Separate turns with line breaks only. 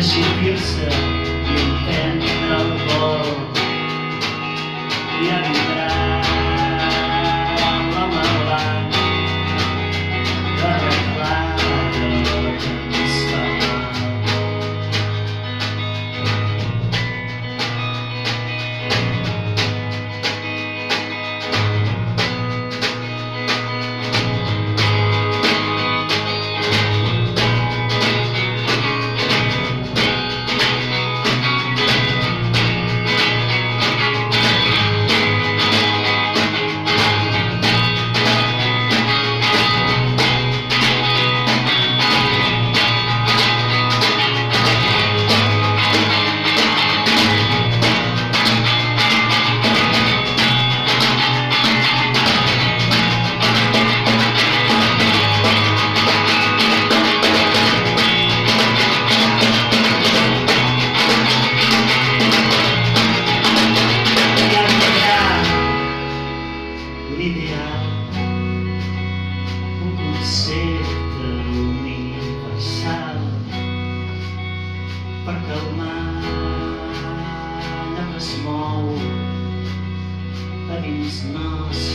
decidir-se i emprendre el vol i arribar l'home blanc que reclama que ens fa mal. L'ideal, un concepte universal perquè el mar es mou a dins nostre.